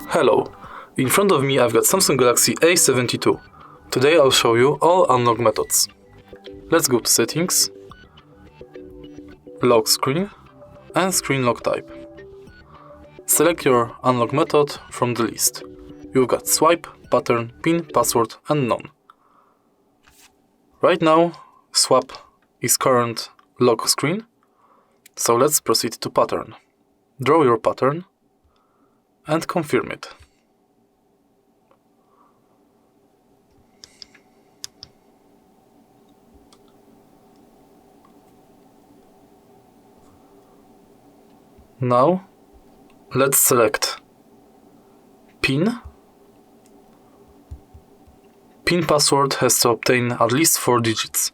Hello, in front of me I've got Samsung Galaxy A72. Today I'll show you all unlock methods. Let's go to Settings, Lock Screen and Screen Lock Type. Select your unlock method from the list. You've got Swipe, Pattern, PIN, Password and None. Right now, Swap is current lock screen, so let's proceed to Pattern. Draw your pattern and confirm it. Now, let's select PIN. PIN password has to obtain at least 4 digits.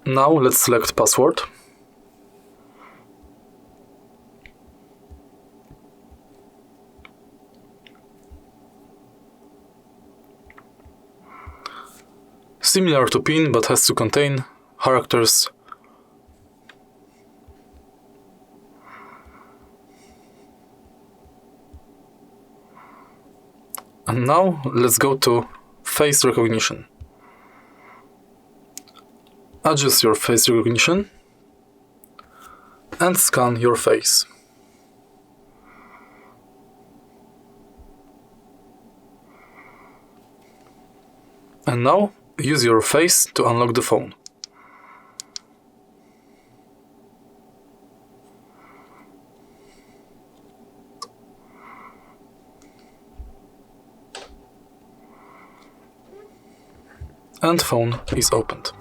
Now let's select password. Similar to PIN, but has to contain characters. And now let's go to face recognition. Adjust your face recognition and scan your face. And now use your face to unlock the phone. And phone is opened.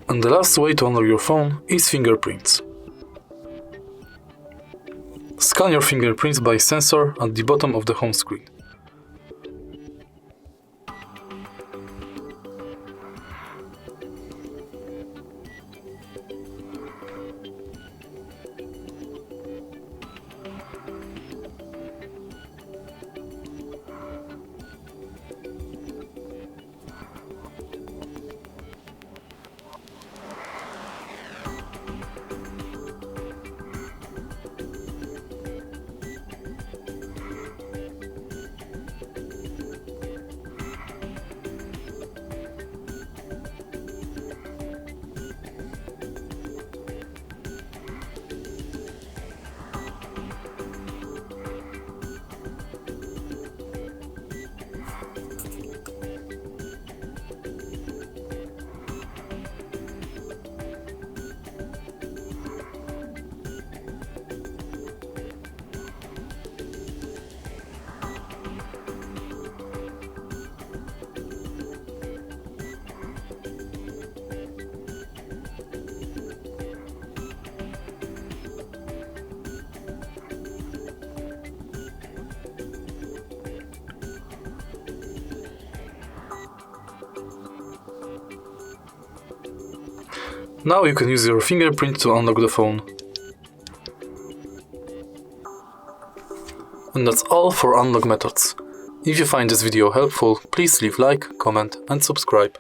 And the last way to unlock your phone is fingerprints. Scan your fingerprints by sensor at the bottom of the home screen. Now you can use your fingerprint to unlock the phone. And that's all for unlock methods. If you find this video helpful, please leave like, comment and subscribe.